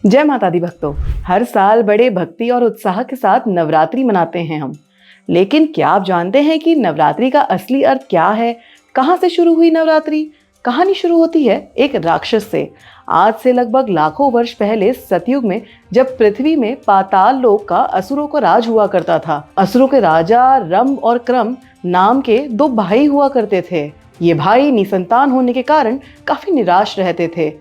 जय माता दी भक्तों। हर साल बड़े भक्ति और उत्साह के साथ नवरात्रि मनाते हैं हम। लेकिन क्या आप जानते हैं कि नवरात्रि का असली अर्थ क्या है? कहाँ से शुरू हुई नवरात्रि? कहानी शुरू होती है एक राक्षस से। आज से लगभग लाखों वर्ष पहले सतयुग में, जब पृथ्वी में पाताल लोक का असुरों का राज हुआ करता था। असुरों के राजा रंभ और क्रम नाम के दो भाई हुआ करते थे। ये भाई निसंतान होने के कारण काफी निराश रहते थे।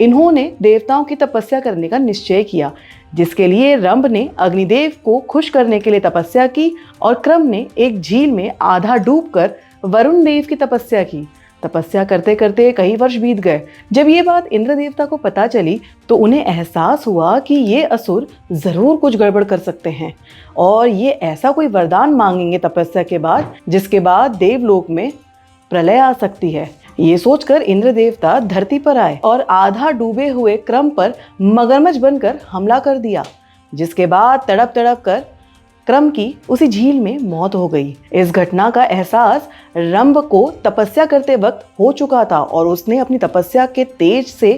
इन्होंने देवताओं की तपस्या करने का निश्चय किया, जिसके लिए रंभ ने अग्निदेव को खुश करने के लिए तपस्या की और क्रम ने एक झील में आधा डूबकर वरुण देव की तपस्या की। तपस्या करते करते कई वर्ष बीत गए। जब ये बात इंद्र देवता को पता चली तो उन्हें एहसास हुआ कि ये असुर जरूर कुछ गड़बड़ कर सकते हैं और ये ऐसा कोई वरदान मांगेंगे तपस्या के बाद, जिसके बाद देवलोक में प्रलय आ सकती है। ये सोचकर इंद्र देवता धरती पर आए और आधा डूबे हुए क्रम पर मगरमच्छ बनकर हमला कर दिया, जिसके बाद तड़प तड़प कर क्रम की उसी झील में मौत हो गई। इस घटना का एहसास रंभ को तपस्या करते वक्त हो चुका था और उसने अपनी तपस्या के तेज से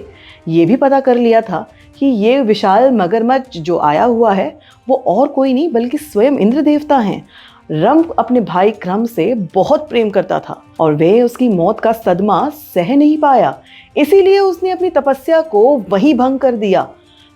ये भी पता कर लिया था कि ये विशाल मगरमच्छ जो आया हुआ है वो और कोई नहीं बल्कि स्वयं इंद्र देवता हैं। रंभ अपने भाई क्रम से बहुत प्रेम करता था और वह उसकी मौत का सदमा सह नहीं पाया, इसीलिए उसने अपनी तपस्या को वहीं भंग कर दिया।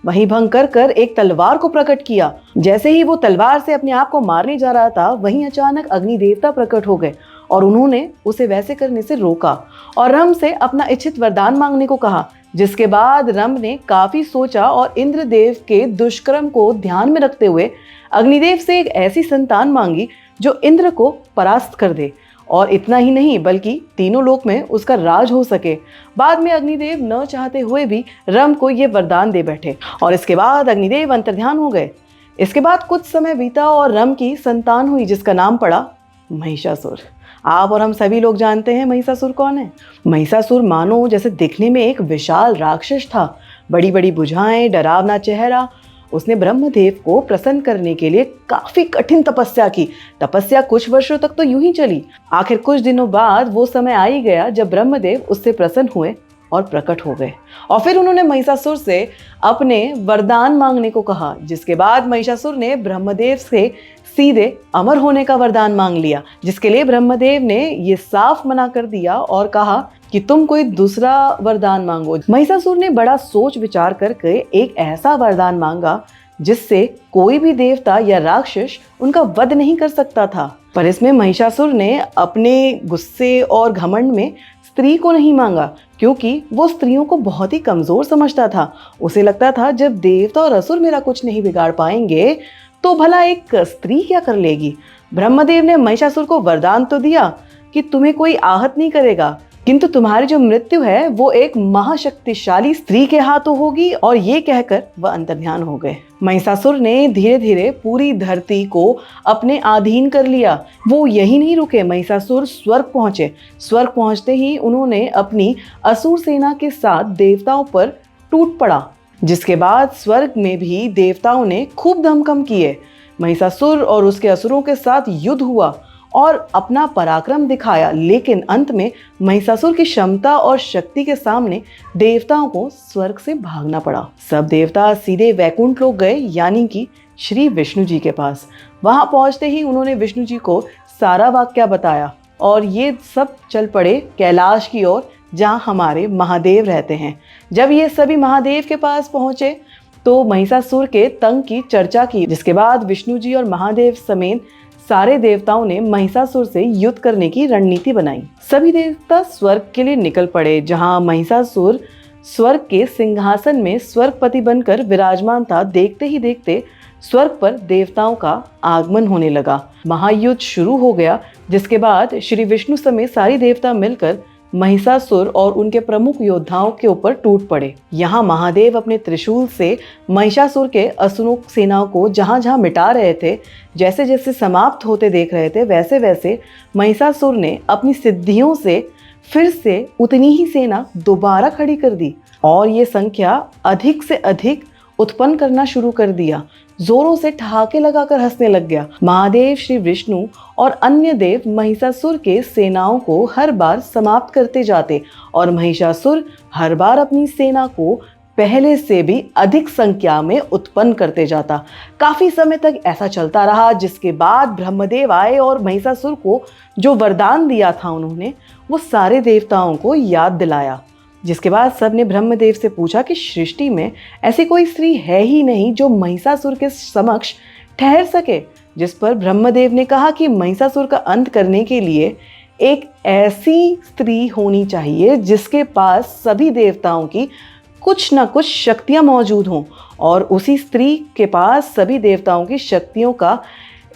वहीं भंग कर कर एक तलवार को प्रकट किया। जैसे ही वो तलवार से अपने आप को मारने जा रहा था, वहीं अचानक अग्नि देवता प्रकट हो गए और उन्होंने उसे वैसे करने से रोका और रंभ से अपना इच्छित वरदान मांगने को कहा। जिसके बाद रंभ ने काफी सोचा और इंद्रदेव के दुष्कर्म को ध्यान में रखते हुए अग्निदेव से एक ऐसी संतान मांगी जो इंद्र को परास्त कर दे और इतना ही नहीं बल्कि तीनों लोक में उसका राज हो सके। बाद में अग्निदेव न चाहते हुए भी रंभ को ये वरदान दे बैठे और इसके बाद अग्निदेव अंतर्ध्यान हो गए। इसके बाद कुछ समय बीता और रंभ की संतान हुई, जिसका नाम पड़ा महिषासुर। आप और हम सभी लोग जानते हैं महिषासुर कौन है। महिषासुर मानो जैसे दिखने में एक विशाल राक्षस था, बड़ी बड़ी भुजाएं, डरावना चेहरा। उसने ब्रह्मदेव को प्रसन्न करने के लिए काफी कठिन तपस्या की। तपस्या कुछ वर्षों तक तो यूं ही चली। आखिर कुछ दिनों बाद वो समय आ ही गया जब ब्रह्मदेव उससे प्रसन्न हुए और प्रकट हो गए और फिर उन्होंने महिषासुर से अपने वरदान मांगने को कहा। जिसके बाद महिषासुर ने ब्रह्मदेव से सीधे अमर होने का वरदान मांग लिया, जिसके लिए ब्रह्मदेव ने ये साफ मना कर दिया और कहा कि तुम कोई दूसरा वरदान मांगो। महिषासुर ने बड़ा सोच विचार करके एक ऐसा वरदान मांगा जिससे कोई भी देवता या राक्षस उनका वध नहीं कर सकता था। पर इसमें महिषासुर ने अपने गुस्से और घमंड में स्त्री को नहीं मांगा, क्योंकि वो स्त्रियों को बहुत ही कमजोर समझता था। उसे लगता था जब देवता और असुर मेरा कुछ नहीं बिगाड़ पाएंगे तो भला एक स्त्री क्या कर लेगी। ब्रह्मदेव ने महिषासुर को वरदान तो दिया कि तुम्हें कोई आहत नहीं करेगा, किंतु तुम्हारी जो मृत्यु है वो एक महाशक्तिशाली स्त्री के हाथों होगी। और ये कहकर वह अंतर्ध्यान हो गए। महिषासुर ने धीरे धीरे पूरी धरती को अपने अधीन कर लिया। वो यही नहीं रुके, महिषासुर स्वर्ग पहुंचे। स्वर्ग पहुंचते ही उन्होंने अपनी असुर सेना के साथ देवताओं पर टूट पड़ा, जिसके बाद स्वर्ग में भी देवताओं ने खूब धमकम किए। महिषासुर और उसके असुरों के साथ युद्ध हुआ और अपना पराक्रम दिखाया, लेकिन अंत में महिषासुर की क्षमता और शक्ति के सामने देवताओं को स्वर्ग से भागना पड़ा। सब देवता सीधे वैकुंठ लोक गए, यानी कि श्री विष्णु जी के पास। वहां पहुंचते ही उन्होंने विष्णु जी को सारा वाक्या बताया और ये सब चल पड़े कैलाश की ओर, जहां हमारे महादेव रहते हैं। जब ये सभी महादेव के पास पहुंचे तो महिषासुर के तंग की चर्चा की, जिसके बाद विष्णु जी और महादेव समेत सारे देवताओं ने महिषासुर से युद्ध करने की रणनीति बनाई। सभी देवता स्वर्ग के लिए निकल पड़े, जहां महिषासुर स्वर्ग के सिंहासन में स्वर्गपति बनकर विराजमान था। देखते ही देखते स्वर्ग पर देवताओं का आगमन होने लगा। महायुद्ध शुरू हो गया, जिसके बाद श्री विष्णु समेत सारी देवता मिलकर महिषासुर और उनके प्रमुख योद्धाओं के ऊपर टूट पड़े। यहाँ महादेव अपने त्रिशूल से महिषासुर के असुरों सेनाओं को जहाँ जहाँ मिटा रहे थे, जैसे जैसे समाप्त होते देख रहे थे, वैसे वैसे महिषासुर ने अपनी सिद्धियों से फिर से उतनी ही सेना दोबारा खड़ी कर दी और ये संख्या अधिक से अधिक उत्पन्न करना शुरू कर दिया। जोरों से ठहाके लगाकर हंसने लग गया। महादेव, श्री विष्णु और अन्य देव महिषासुर के सेनाओं को हर बार समाप्त करते जाते और महिषासुर हर बार अपनी सेना को पहले से भी अधिक संख्या में उत्पन्न करते जाता। काफी समय तक ऐसा चलता रहा, जिसके बाद ब्रह्मदेव आए और महिषासुर को जो वरदान दिया था उन्होंने, वो सारे देवताओं को याद दिलाया। जिसके बाद सबने ब्रह्मदेव से पूछा कि सृष्टि में ऐसी कोई स्त्री है ही नहीं जो महिषासुर के समक्ष ठहर सके। जिस पर ब्रह्मदेव ने कहा कि महिषासुर का अंत करने के लिए एक ऐसी स्त्री होनी चाहिए जिसके पास सभी देवताओं की कुछ न कुछ शक्तियां मौजूद हों, और उसी स्त्री के पास सभी देवताओं की शक्तियों का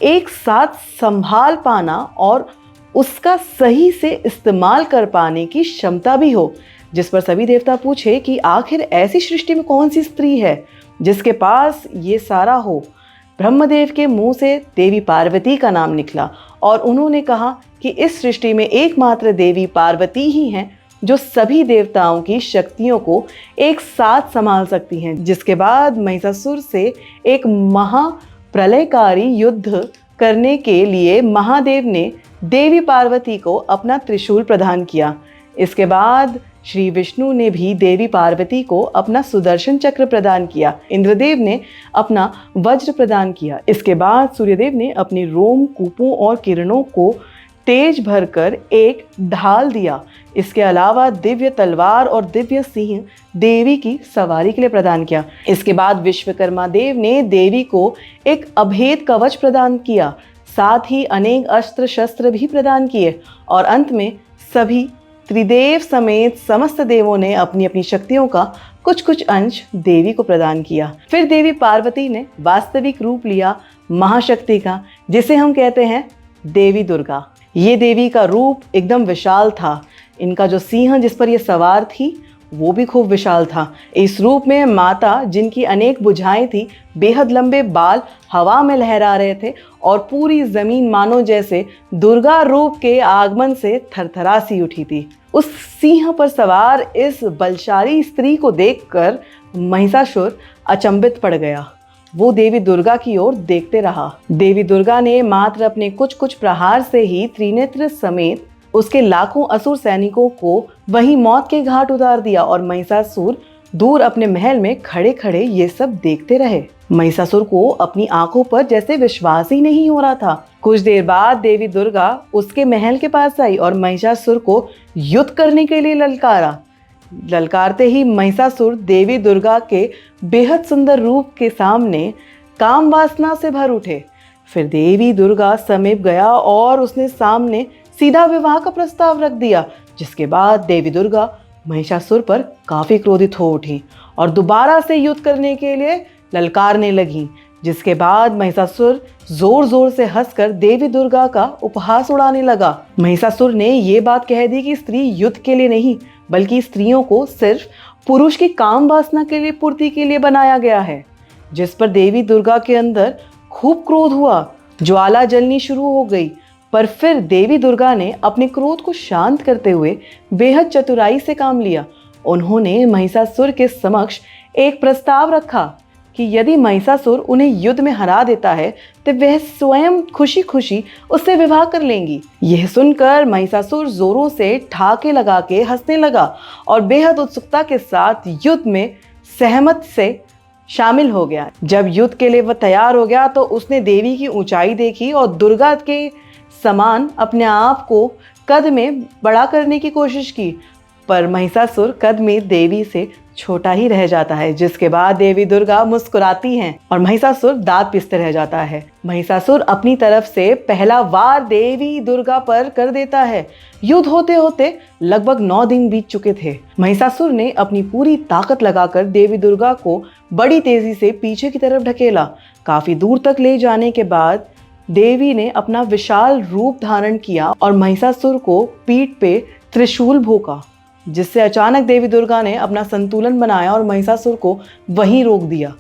एक साथ संभाल पाना और उसका सही से इस्तेमाल कर पाने की क्षमता भी हो। जिस पर सभी देवता पूछे कि आखिर ऐसी सृष्टि में कौन सी स्त्री है जिसके पास ये सारा हो। ब्रह्मदेव के मुंह से देवी पार्वती का नाम निकला और उन्होंने कहा कि इस सृष्टि में एकमात्र देवी पार्वती ही हैं जो सभी देवताओं की शक्तियों को एक साथ संभाल सकती हैं। जिसके बाद महिषासुर से एक महाप्रलयकारी युद्ध करने के लिए महादेव ने देवी पार्वती को अपना त्रिशूल प्रदान किया। इसके बाद श्री विष्णु ने भी देवी पार्वती को अपना सुदर्शन चक्र प्रदान किया। इंद्रदेव ने अपना वज्र प्रदान किया। इसके बाद सूर्यदेव ने अपनी रोम कूपों और किरणों को तेज भरकर एक ढाल दिया। इसके अलावा दिव्य तलवार और दिव्य सिंह देवी की सवारी के लिए प्रदान किया। इसके बाद विश्वकर्मा देव ने देवी को एक अभेद कवच प्रदान किया, साथ ही अनेक अस्त्र शस्त्र भी प्रदान किए, और अंत में सभी त्रिदेव समेत समस्त देवों ने अपनी अपनी शक्तियों का कुछ कुछ अंश देवी को प्रदान किया। फिर देवी पार्वती ने वास्तविक रूप लिया महाशक्ति का, जिसे हम कहते हैं देवी दुर्गा। ये देवी का रूप एकदम विशाल था। इनका जो सिंह जिस पर ये सवार थी वो भी खूब विशाल था। इस रूप में माता, जिनकी अनेक भुजाएं थी, बेहद लंबे बाल हवा में लहरा रहे थे और पूरी जमीन मानो जैसे दुर्गा रूप के आगमन से थरथरा सी उठी थी। उस सिंह पर सवार इस बलशाली स्त्री को देखकर महिषासुर अचंभित पड़ गया। वो देवी दुर्गा की ओर देखते रहा। देवी दुर्गा ने मात्र अपने कुछ कुछ प्रहार से ही त्रिनेत्र समेत उसके लाखों असुर सैनिकों को वहीं मौत के घाट उतार दिया, और महिषासुर दूर अपने महल में खड़े खड़े ये सब देखते रहे। महिषासुर को अपनी आंखों पर जैसे विश्वास ही नहीं हो रहा था। कुछ देर बाद देवी दुर्गा उसके महल के पास आई और महिषासुर को युद्ध करने के लिए ललकारा। ललकारते ही महिषासुर देवी दुर्गा के बेहद सुंदर रूप के सामने काम वासना से भर उठे। फिर देवी दुर्गा समीप गया और उसने सामने सीधा विवाह का प्रस्ताव रख दिया। जिसके बाद देवी दुर्गा महिषासुर पर काफी क्रोधित हो उठी और दोबारा से युद्ध करने के लिए ललकारने लगी। जिसके बाद महिषासुर जोर जोर से हंसकर देवी दुर्गा का उपहास उड़ाने लगा। महिषासुर ने ये बात कह दी कि स्त्री युद्ध के लिए नहीं, बल्कि स्त्रियों को सिर्फ पुरुष की काम वासना के लिए पूर्ति के लिए बनाया गया है। जिस पर देवी दुर्गा के अंदर खूब क्रोध हुआ, ज्वाला जलनी शुरू हो गई। पर फिर देवी दुर्गा ने अपने क्रोध को शांत करते हुए बेहद चतुराई से काम लिया। उन्होंने महिषासुर के समक्ष एक प्रस्ताव रखा कि यदि महिषासुर उन्हें युद्ध में हरा देता है तो वह स्वयं खुशी खुशी उससे विवाह कर लेंगी। यह सुनकर महिषासुर जोरों से ठाके लगा के हंसने लगा और बेहद उत्सुकता के साथ युद्ध में सहमत से शामिल हो गया। जब युद्ध के लिए वह तैयार हो गया तो उसने देवी की ऊंचाई देखी और दुर्गा के समान अपने आप को कद में बड़ा करने की कोशिश की, पर महिषासुर कद में देवी से छोटा ही रह जाता है। जिसके बाद देवी दुर्गा मुस्कुराती हैं और महिषासुर दांत पीसते रह जाता है। महिषासुर अपनी तरफ से पहला वार देवी दुर्गा पर कर देता है। युद्ध होते होते लगभग 9 दिन बीत चुके थे। महिषासुर ने अपनी पूरी ताकत लगाकर देवी दुर्गा को बड़ी तेजी से पीछे की तरफ ढकेला। काफी दूर तक ले जाने के बाद देवी ने अपना विशाल रूप धारण किया और महिषासुर को पीठ पे त्रिशूल भोंका, जिससे अचानक देवी दुर्गा ने अपना संतुलन बनाया और महिषासुर को वहीं रोक दिया,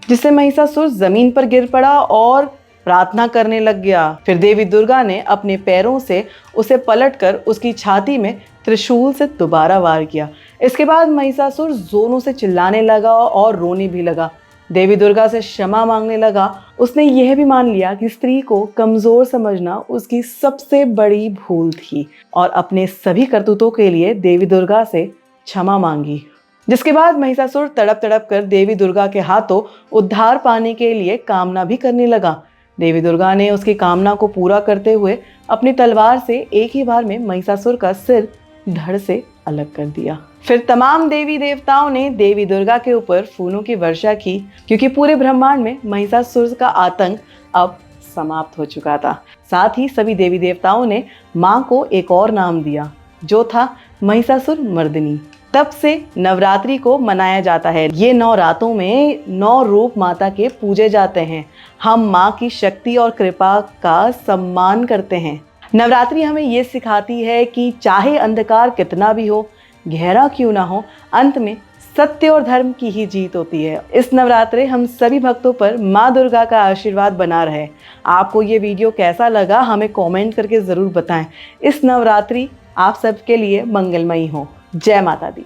जिससे महिषासुर जमीन पर गिर पड़ा और प्रार्थना करने लग गया। फिर देवी दुर्गा ने अपने पैरों से उसे पलटकर उसकी छाती में त्रिशूल से दोबारा वार किया। इसके बाद महिषासुर जोरों से चिल्लाने लगा और रोने भी लगा। देवी दुर्गा से क्षमा मांगने लगा। उसने यह भी मान लिया कि स्त्री को कमजोर समझना उसकी सबसे बड़ी भूल थी और अपने सभी करतूतों के लिए देवी दुर्गा से क्षमा मांगी। जिसके बाद महिषासुर तड़प तड़प कर देवी दुर्गा के हाथों उद्धार पाने के लिए कामना भी करने लगा। देवी दुर्गा ने उसकी कामना को पूरा करते हुए अपनी तलवार से एक ही बार में महिषासुर का सिर धड़ से अलग कर दिया। फिर तमाम देवी देवताओं ने देवी दुर्गा के ऊपर फूलों की वर्षा की, क्योंकि पूरे ब्रह्मांड में महिषासुर का आतंक अब समाप्त हो चुका था। साथ ही सभी देवी देवताओं ने मां को एक और नाम दिया, जो था महिषासुर मर्दिनी। तब से नवरात्रि को मनाया जाता है। ये 9 रातों में 9 रूप माता के पूजे जाते हैं। हम माँ की शक्ति और कृपा का सम्मान करते हैं। नवरात्रि हमें ये सिखाती है कि चाहे अंधकार कितना भी हो, गहरा क्यों ना हो, अंत में सत्य और धर्म की ही जीत होती है। इस नवरात्रे हम सभी भक्तों पर माँ दुर्गा का आशीर्वाद बना रहे। आपको ये वीडियो कैसा लगा हमें कमेंट करके ज़रूर बताएं। इस नवरात्रि आप सबके लिए मंगलमयी हो। जय माता दी।